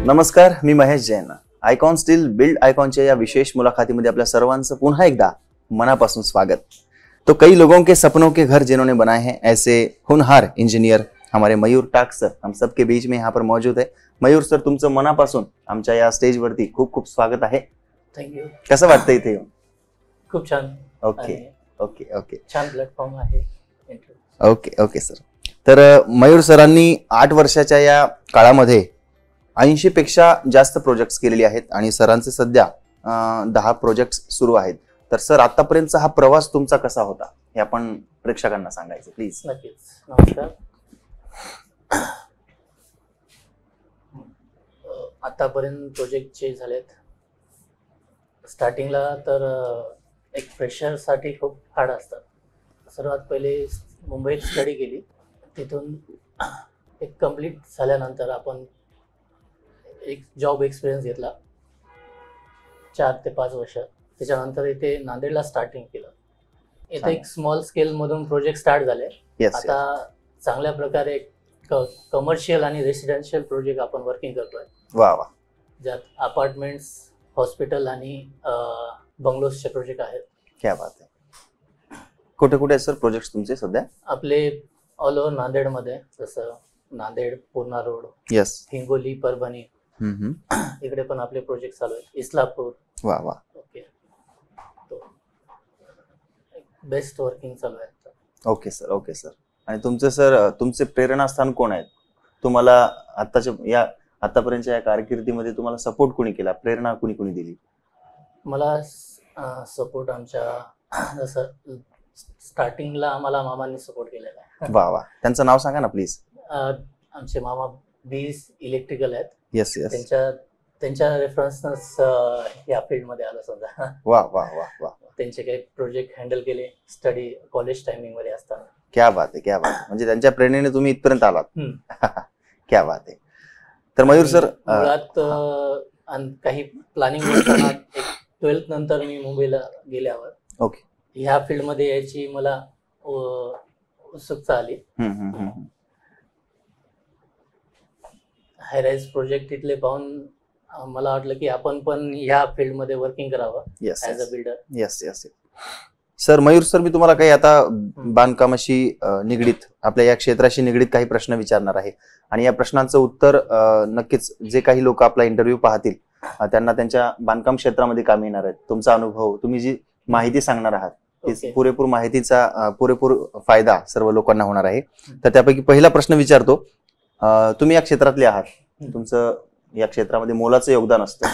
नमस्कार, मी Mahesh Jain. Icon Steel Build आयकॉनच्या या विशेष मुलाकातीमध्ये आपल्या सर्वांचं पुन्हा एकदा मनापासून स्वागत. तो कई लोगों के सपनों के घर जिन्होंने बनाए हैं, ऐसे होनहार इंजीनियर हमारे मयूर टाक सर हम सबके बीच में यहाँ पर मौजूद है. मयूर सर, तुमचं मनापासून आमच्या या स्टेजवरती खूप खूप स्वागत आहे. थँक्यू. कसं वाटतं इथे येऊन? खूप छान. ओके ओके ओके छान प्लॅटफॉर्म आहे. Okay okay sir. तर मयूर सरांनी 8 वर्षाच्या या काळामध्ये 80 पेक्षा जास्त प्रोजेक्ट्स केलेले आहेत आणि सरांचे सध्या 10 प्रोजेक्ट्स सुरू आहेत. तर सर, आतापर्यंतचा हा प्रवास तुमचा कसा होता हे आपण प्रेक्षकांना सांगायचं प्लीज. नक्कीच. नमस्कार. आतापर्यंत प्रोजेक्टचे झालेत. स्टार्टिंगला तर एक फ्रेशरसाठी खूप हार्ड असतात. सर्वात पहिले मुंबईत स्टडी केली, तिथून एक कंप्लीट झाल्यानंतर आपण एक जॉब एक्सपिरियन्स घेतला 4 ते 5 वर्ष. त्याच्यानंतर इथे नांदेडला स्टार्टिंग केलं. इथे एक स्मॉल स्केल मधून प्रोजेक्ट स्टार्ट झाले. आता चांगल्या प्रकारे कमर्शियल आणि रेसिडेन्शियल प्रोजेक्ट आपण वर्किंग करतोय. वा वा. ज्यात अपार्टमेंट्स, हॉस्पिटल आणि बंगलोजचे प्रोजेक्ट आहेत. क्या बात आहे. कुठे कुठे सर प्रोजेक्ट तुमचे सध्या? आपले ऑल ओव्हर नांदेडमध्ये, जसं नांदेड, पूर्णा रोड, हिंगोली, परभणी, इकडे पण आपले प्रोजेक्ट चालू आहेत. इस्लामपूर. वा वा. ओके. बेस्ट वर्किंग चालू आहे. Okay sir, okay sir. आणि तुमचे सर, तुमचे प्रेरणास्थान कोण आहेत? तुम्हाला आतापर्यंतच्या या कारकिर्दीमध्ये तुम्हाला सपोर्ट कोणी केला, प्रेरणा कोणी कोणी दिली? मला सपोर्ट आमच्या जसं स्टार्टिंगला आम्हाला मामांनी सपोर्ट केलेला आहे. वा वा. त्यांचं नाव सांगा ना प्लीज. आमचे मामा बीस इलेक्ट्रिकल आहेत. Yes yes. त्यांच्या रेफरन्सनच या फील्ड मध्ये आलं समजा. वा वा वा वा. त्यांचे काही प्रोजेक्ट हँडल केले स्टडी कॉलेज टायमिंग मध्ये असताना. क्या बात आहे, क्या बात आहे. म्हणजे त्यांच्या प्रेरणेने तुम्ही इथपर्यंत आलात. क्या बात आहे. तर मयूर सर, मुळात काही प्लॅनिंग करताना 12th नंतर मी मुंबईला गेल्यावर ओके ह्या फील्ड मध्ये यायची मला उत्सुकता आली. हायराईज प्रोजेक्ट तिथले पाहून मला वाटलं की आपण पण ह्या फील्ड मध्ये वर्किंग करावं as a builder. Yes yes. Sir Mayur sir, मी तुम्हाला काही आता बांधकामाशी निगडीत, आपल्या या क्षेत्राशी निगडीत काही प्रश्न विचारणार आहे आणि या प्रश्नांचं उत्तर नक्कीच जे काही लोक आपला इंटरव्ह्यू पाहतील त्यांना त्यांच्या बांधकाम क्षेत्रामध्ये कामी येणार आहेत. तुमचा अनुभव, तुम्ही जी माहिती सांगणार आहात, पुरेपूर माहितीचा पुरेपूर फायदा सर्व लोकांना होणार आहे. तर त्यापैकी पहिला प्रश्न विचारतो. तुम्ही या क्षेत्रातले आहात, तुमचं या क्षेत्रामध्ये मोलाचं योगदान असतं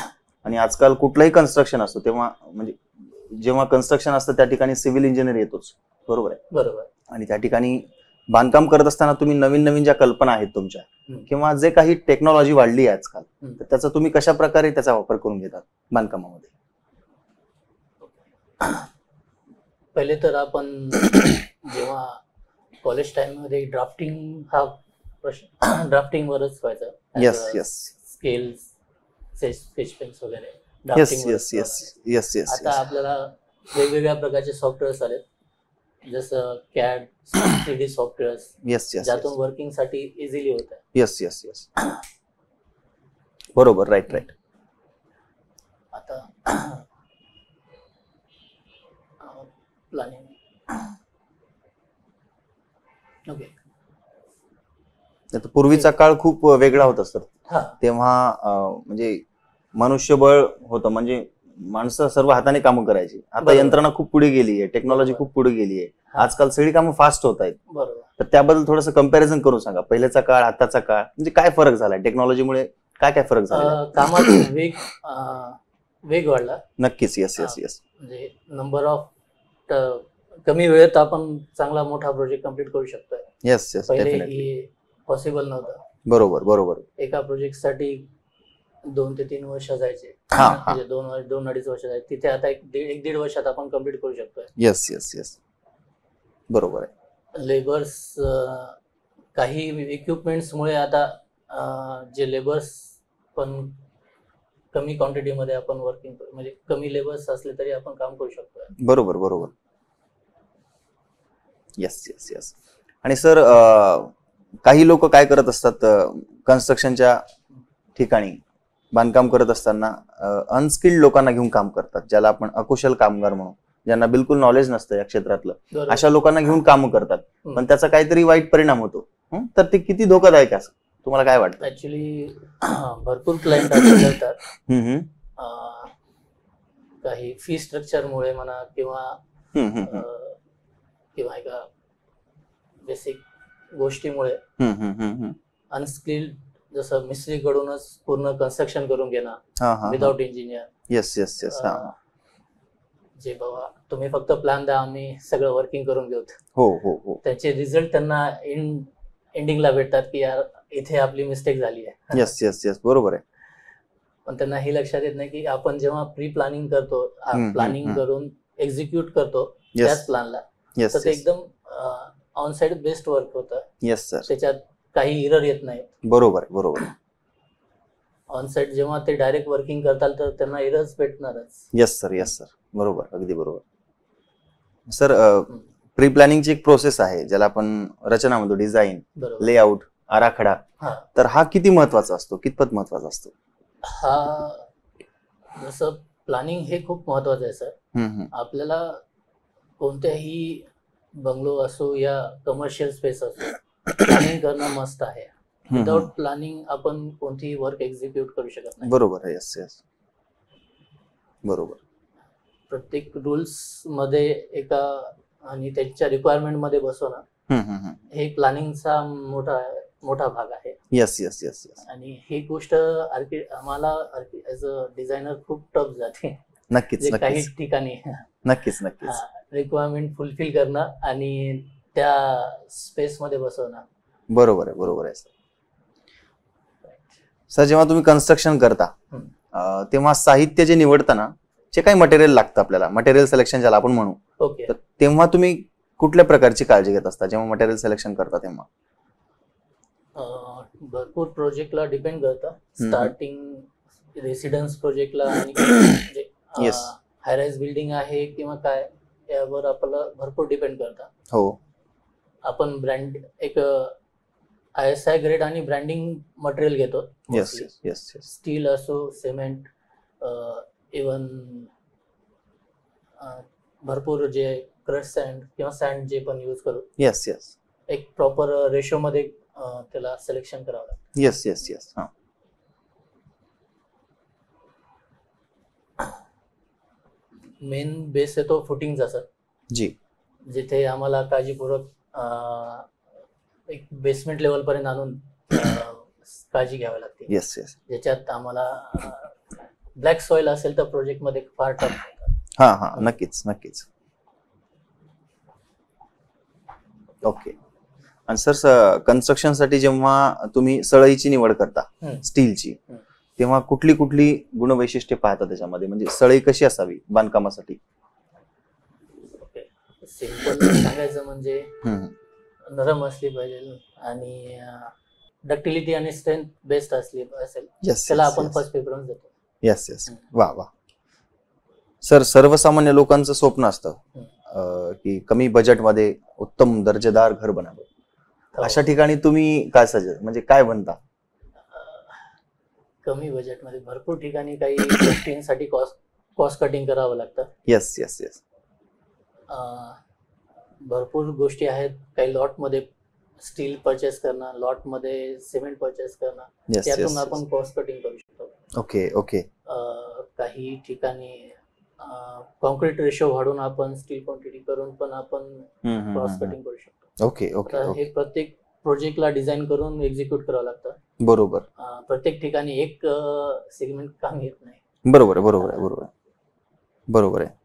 आणि आजकाल कुठलंही कन्स्ट्रक्शन असतं तेव्हा, म्हणजे जेव्हा कन्स्ट्रक्शन असतं त्या ठिकाणी सिव्हिल इंजिनियर येतोच, बरोबर आहे? बरोबर. आणि त्या ठिकाणी बांधकाम करत असताना तुम्ही नवीन नवीन ज्या कल्पना आहेत तुमच्या, किंवा जे काही टेक्नॉलॉजी वाढली आहे आजकाल, तर त्याचा तुम्ही कशा प्रकारे त्याचा वापर करून घेतात बांधकामामध्ये? पहिले तर आपण जेव्हा कॉलेज टाइम मध्ये ड्राफ्टिंग हा प्रश्न ड्राफ्टिंग वरच व्हायचा. Yes yes. Scales, sketch pens वगैरे. Yes yes yes yes yes. आता आपल्याला वेगवेगळ्या प्रकारचे सॉफ्टवेअर्स आलेत, जसं CAD, 3D softwares. Yes yes. ज्यातून वर्किंग साठी इझिली होत आहे. Yes yes yes. बरोबर. Right right. आता प्लॅनिंग ओके. पूर्वीचा काळ खूप वेगळा होता सर. तेव्हा म्हणजे मनुष्यबळ होतं, म्हणजे माणसं सर्व हाताने कामं करायची. आता यंत्रणा खूप पुढे गेली आहे, टेक्नॉलॉजी खूप पुढे गेली आहे, आजकाल सगळी कामं फास्ट होत आहेत. बरोबर. तर त्याबद्दल थोडंसं कंपॅरिझन करून सांगा. पहिल्याचा काळ, आताचा काळ, म्हणजे काय फरक झालाय टेक्नॉलॉजीमुळे, काय काय फरक झाला? कामात वेग वाढला. नक्कीच. Yes yes yes. म्हणजे नंबर ऑफ कमी वेळेत आपण चांगला मोठा प्रोजेक्ट कम्प्लीट करू शकतोय. Yes yes. पहिले पॉसिबल नव्हतं. बरोबर बरोबर. एका प्रोजेक्ट साठी 2 ते 3 वर्ष जायचे, म्हणजे 2-2.5 वर्ष जायचे. तिथे आता 1-1.5 वर्षात आपण कम्प्लीट करू शकतोय. Yes yes yes. बरोबर आहे. लेबर्स, काही इक्विपमेंट्समुळे आता जे लेबर्स पण कमी क्वांटिटी मध्ये आपण वर्किंग, म्हणजे कमी लेबर्स असले तरी आपण काम करू शकतोय. बरोबर बरोबर. Yes yes yes. आणि सर, काही लोक काय करत असतात कन्स्ट्रक्शनच्या ठिकाणी, बांधकाम करत असताना अनस्किल्ड लोकांना घेऊन काम करतात, ज्याला आपण अकुशल कामगार म्हणू, ज्यांना बिलकुल नॉलेज नसतं या क्षेत्रातलं, बरोबर. अशा लोकांना घेऊन काम करतात, पण त्याचा काहीतरी वाईट परिणाम होतो. तर ते किती धोकादायक आहे असं तुम्हाला काय वाटतं? ऍक्च्युली भरपूर क्लायंट असं करतात, हम्म, काही फी स्ट्रक्चरमुळे म्हणा किंवा किंवा एका बेसिक गोष्टीमुळे अनस्किल्ड, जसं मिस्त्रीकडूनच पूर्ण कन्स्ट्रक्शन करून घेणं without engineer. Yes yes yes. जे बाबा तुम्ही फक्त प्लॅन द्या, आम्ही सगळं वर्किंग करून घेऊ. हो हो हो. त्याचे रिझल्ट त्यांना एंडिंगला भेटतात की यार इथे आपली मिस्टेक झाली आहे. येस येस येस, बरोबर आहे. पण त्यांना हे लक्षात येत नाही की आपण जेव्हा प्री प्लॅनिंग करतो, प्लॅनिंग करून एक्झिक्यूट करतो त्याच प्लॅनला, तर ते एकदम ऑन साइड बेस्ट वर्क होतं. Yes sir. त्याच्यात काही एरर येत नाही. बरोबर आहे, बरोबर आहे. ऑन साइड जेव्हा ते डायरेक्ट वर्किंग करतात तर त्यांना एरर्स भेटणारच. येस सर, येस सर, बरोबर, अगदी बरोबर. सर, प्री प्लॅनिंगची एक प्रोसेस आहे ज्याला आपण रचना म्हणतो, डिझाईन, लेआउट, आराखडा. तर हा किती महत्वाचा असतो, कितपत महत्वाचा असतो? हा, जसं प्लॅनिंग हे खूप महत्वाचं आहे सर. आपल्याला कोणत्याही बंगलो असो या कमर्शियल स्पेस असो, प्लॅनिंग करणं मस्त आहे. विदाउट प्लॅनिंग आपण कोणतीही वर्क एक्झिक्यूट करू शकत नाही. बरोबर आहे. येस येस, बरोबर. प्रत्येक रूल्स मध्ये एका आणि त्यांच्या रिक्वायरमेंट मध्ये बसवणं हे प्लॅनिंगचा मोठा भाग आहे. Yes yes yes yes. आणि ही गोष्ट आम्हाला ऍज अ डिझायनर खूप टफ जाते. नक्कीच काही ठिकाणी नक्कीच नक्कीच रिक्वायरमेंट फुलफिल करणं आणि त्या स्पेस मध्ये बसवणं. बरोबर आहे, बरोबर आहे सर. सर, जेव्हा तुम्ही कन्स्ट्रक्शन करता तेव्हा साहित्य जे निवडताना जे काही मटेरियल लागतं आपल्याला, मटेरियल सिलेक्शन ज्याला आपण म्हणू, ओके, तर तेव्हा तुम्ही कुठल्या प्रकारची काळजी घेत असता जेव्हा मटेरियल सिलेक्शन करता तेव्हा? भरपूर प्रोजेक्टला डिपेंड करतं. स्टार्टिंग रेसिडेन्स प्रोजेक्टला आणि हाय राईज बिल्डिंग आहे किंवा काय, यावर आपल्याला भरपूर डिपेंड करतं. हो. आपण ब्रँड एक ISI ग्रेड आणि ब्रँडिंग मटेरियल घेतो. Yes yes yes. स्टील असो, सिमेंट, इवन भरपूर जे क्रश सँड किंवा सँड जे पण यूज करू. Yes yes. एक प्रॉपर रेशो मध्ये त्याला सिलेक्शन करावं लागतं. Yes yes yes. Main base येतो फुटिंगचा सर. जी. जिथे आम्हाला काळजीपूर्वक एक बेसमेंट लेवल पर्यंत आणून काळजी घ्यावी लागते. Yes yes. ज्याच्यात आम्हाला ब्लॅक सॉइल असेल तर प्रोजेक्ट मध्ये फार टफ होतं. हा हा, नक्कीच नक्कीच. ओके. आणि सर, कन्स्ट्रक्शन साठी जेव्हा तुम्ही सळईची निवड करता, स्टीलची, तेव्हा कुठली कुठली गुणवैशिष्ट्ये पाहता त्याच्यामध्ये, म्हणजे सळई कशी असावी बांधकामासाठी? ओके, सिंपल सांगायचं म्हणजे नरम असली पाहिजे आणि डक्टिलिटी आणि स्ट्रेंथ बेस्ट असली असेल, त्याला आपण फर्स्ट प्रेफरन्स देतो. Yes yes. वा वा. सर, सर्वसामान्य लोकांचं स्वप्न असतं की कमी बजेटमध्ये उत्तम दर्जेदार घर बनावं. अशा ठिकाणी तुम्ही काय सजेस्ट, म्हणजे काय बनता? कमी बजेटमध्ये भरपूर ठिकाणी काही गोष्टींसाठी कॉस्ट कटिंग करावं लागतं. Yes yes yes. भरपूर गोष्टी आहेत. काही लॉट मध्ये स्टील परचेस करणं, लॉट मध्ये सिमेंट परचेस करणं, त्यातून आपण कॉस्ट कटिंग करू शकतो. Okay okay. काही ठिकाणी कॉन्क्रीट रेशो वाढून आपण स्टील क्वांटिटी करून पण आपण कॉस्ट कटिंग करू शकतो. Okay okay. हे प्रत्येक प्रोजेक्टला डिझाईन करून एक्झिक्यूट करावं लागतं. बरोबर. प्रत्येक ठिकाणी एक सेगमेंट काम येत नाही. बरोबर आहे, बरोबर आहे, बरोबर आहे, बरोबर आहे.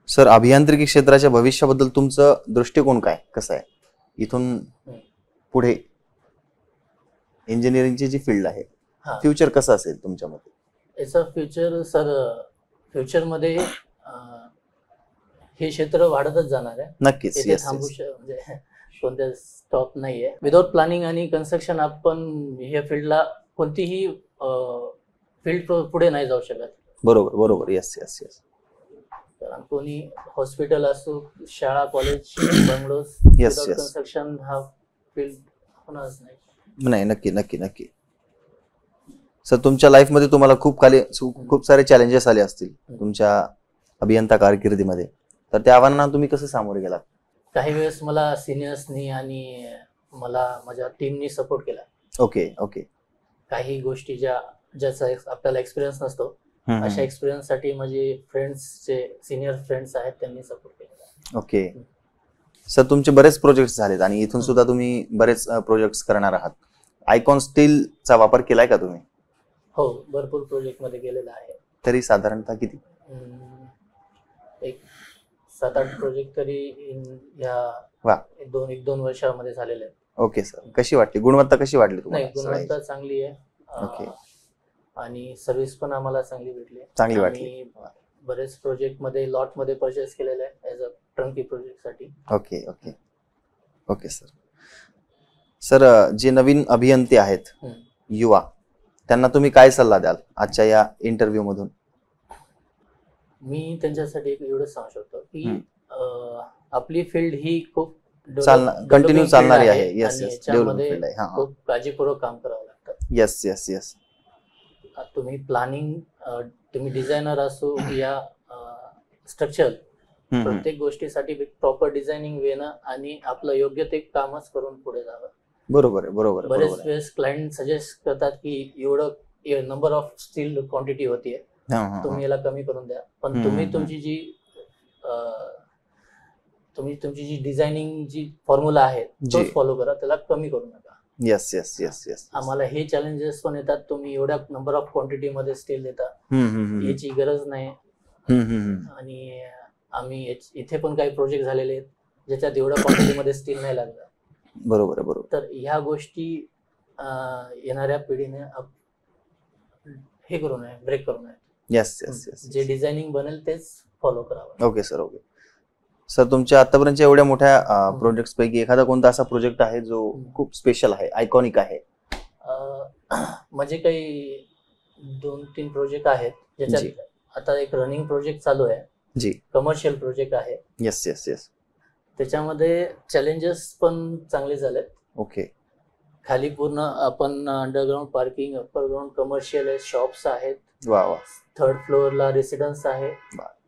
सर, अभियांत्रिकी क्षेत्राच्या भविष्याबद्दल तुमचं दृष्टिकोन काय, कसं आहे इथून पुढे? इंजिनिअरिंगची जी फील्ड आहे, फ्युचर कसं असेल तुमच्या मते? याचं फ्युचर सर, फ्युचरमध्ये हे क्षेत्र वाढतच जाणार आहे. नक्कीच. थांबू म्हणजे कोणत्या स्टॉप नाहीये. विदाउट प्लॅनिंग आणि कन्स्ट्रक्शन आपण ह्या फील्डला कोणतीही फील्ड पुढे नाही जाऊ शकत. बरोबर बरोबर. Yes yes yes. कारण कोणी हॉस्पिटल असो, शाळा, college, bungalows, yes without yes. Construction हा फील्ड होणारच नाही. नाही, नक्की नक्की नक्की. सर तुमच्या लाईफमध्ये तुम्हाला खूप सारे चॅलेंजेस आले असतील तुमच्या अभियंता कारकिर्दीमध्ये, तर त्या आव्हानांना तुम्ही कसं सामोरे गेलात? काही वेळेस मला सिनियर्सनी आणि मला माझ्या टीमनी सपोर्ट केला. Okay okay. काही गोष्टी ज्याचा आपल्याला एक्सपिरियन्स नसतो, अशा एक्सपिरियन्स साठी माझे फ्रेंड्सचे सिनियर फ्रेंड्स आहेत त्यांनी सपोर्ट केला. ओके. सर तुमचे बरेच प्रोजेक्ट्स झालेत आणि इथून सुद्धा तुम्ही बरेच प्रोजेक्ट्स करणार आहात. आयकॉन स्टीलचा वापर केलाय का तुम्ही? हो, भरपूर प्रोजेक्ट मध्ये गेलेला आहे. तरी साधारणतः किती? एक 7-8 प्रोजेक्ट तरी वा. एक दोन वर्षामध्ये झालेले आहेत. Okay sir. कशी वाटली गुणवत्ता, कशी वाटली नाही, तुम्हाला? गुणवत्ता चांगली आहे. ओके. आणि सर्व्हिस पण आम्हाला चांगली भेटली. चांगली वाटली. आणि बरेच प्रोजेक्ट मध्ये लॉट मध्ये परचेस केलेले आहे ऍज अ ट्रंकी प्रोजेक्ट साठी. Okay okay okay sir. Sir जे नवीन अभियंते आहेत युवा, त्यांना तुम्ही काय सल्ला द्याल आजच्या या इंटरव्ह्यू मधून? मी त्यांच्यासाठी एवढंच सांगू शकतो की आपली फील्ड ही खूप कंटिन्यू चालणारी आहे. येस आणि येस. याच्यामध्ये खूप काळजीपूर्वक काम करावं लागतं. Yes yes yes. तुम्ही प्लॅनिंग, तुम्ही डिझायनर असो या स्ट्रक्चर, प्रत्येक गोष्टीसाठी प्रॉपर डिझायनिंग वेणं आणि आपलं योग्य ते कामच करून पुढे जावं. बरोबर आहे, बरोबर आहे. बरेच वेळेस क्लायंट सजेस्ट करतात की एवढं नंबर ऑफ स्टील क्वांटिटी होतीये, तुम्ही याला कमी करून द्या. पण तुम्ही तुमची जी डिझायनिंग जी फॉर्म्युला आहे तोच फॉलो करा, त्याला कमी करू नका. Yes yes yes yes. आम्हाला हे चॅलेंजेस पण येतात, तुम्ही एवढ्या नंबर ऑफ क्वांटिटी मध्ये स्टील देता, याची गरज नाही. आणि आम्ही इथे पण काही प्रोजेक्ट झालेले आहेत ज्याच्यात एवढ्या क्वांटिटी मध्ये स्टील नाही लागलं. बरोबर आहे, बरोबर. तर ह्या गोष्टी येणाऱ्या पिढीने हे करू नये, ब्रेक करू नये. Yes yes yes. जे डिझायनिंग बनेल तेच फॉलो करावं. Okay sir. Okay sir. तुमच्या आतापर्यंतच्या एवढ्या मोठ्या प्रोजेक्ट्स पैकी एखादा कोणता असा प्रोजेक्ट आहे जो खूप स्पेशल आहे, आयकॉनिक आहे? म्हणजे काही 2-3 प्रोजेक्ट आहेत ज्याच्यात आता एक रनिंग प्रोजेक्ट चालू आहे जी, कमर्शियल प्रोजेक्ट आहे. Yes yes yes. त्याच्यामध्ये चॅलेंजेस पण चांगले झालेत. ओके. खाली पूर्ण आपण underground parking, upper ground commercial shops आहेत. वा वा. 3rd फ्लोअरला रेसिडेन्स आहे.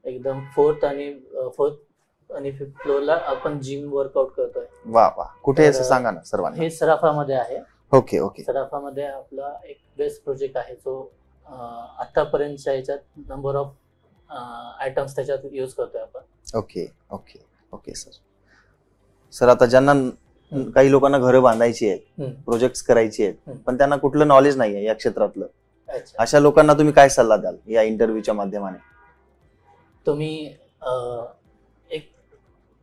एकदम 4th आणि 5th फ्लोअरला आपण जिम वर्कआउट करतोय. वा वा. कुठे असं सांगा ना सर्वांना. हे सराफामध्ये आहे. Okay okay. सराफामध्ये आपला एक बेस्ट प्रोजेक्ट आहे जो आतापर्यंतच्या याच्यात नंबर ऑफ आयटम्स त्याच्यात यूज करतोय आपण. Okay okay okay sir. Sir आता ज्यांना काही लोकांना घरं बांधायची आहेत, प्रोजेक्ट्स करायचे आहेत, पण त्यांना कुठलं नॉलेज नाही आहे या क्षेत्रातलं, अशा लोकांना तुम्ही काय सल्ला द्याल या इंटरव्ह्यूच्या माध्यमाने? तुम्ही एक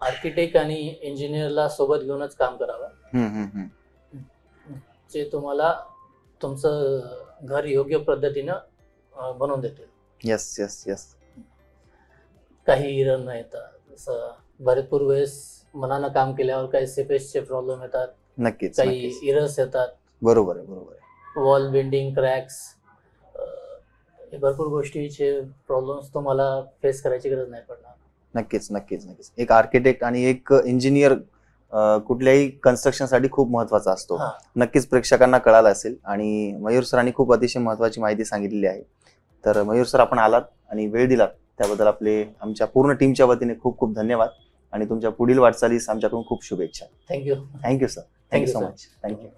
आर्किटेक्ट आणि इंजिनियरला सोबत घेऊनच काम करावं, जे तुम्हाला तुमचं घर योग्य पद्धतीनं बनवून देतील. Yes yes yes. काही इरर नाही येतात. जसं भरपूर वेळेस मनानं काम केल्यावर काही सेपेसचे प्रॉब्लेम येतात. नक्कीच. काही इरर्स येतात. बरोबर आहे, बरोबर आहे. वॉल बेंडिंग, क्रॅक्स, भरपूर गोष्टीचे प्रॉब्लेम्स तुम्हाला फेस करायची गरज नाही पडणार. नक्कीच नक्कीच नक्कीच. एक आर्किटेक्ट आणि एक इंजिनियर कुठल्याही कन्स्ट्रक्शन साठी खूप महत्वाचा असतो. नक्कीच प्रेक्षकांना कळालं असेल आणि मयूर सरांनी खूप अतिशय महत्वाची माहिती सांगितलेली आहे. तर मयूर सर, आपण आलात आणि वेळ दिलात त्याबद्दल आमच्या पूर्ण टीमच्या वतीने खूप खूप धन्यवाद आणि तुमच्या पुढील वाटचालीस आमच्याकडून खूप शुभेच्छा. Thank you. Thank you sir. Thank you so much. Thank you.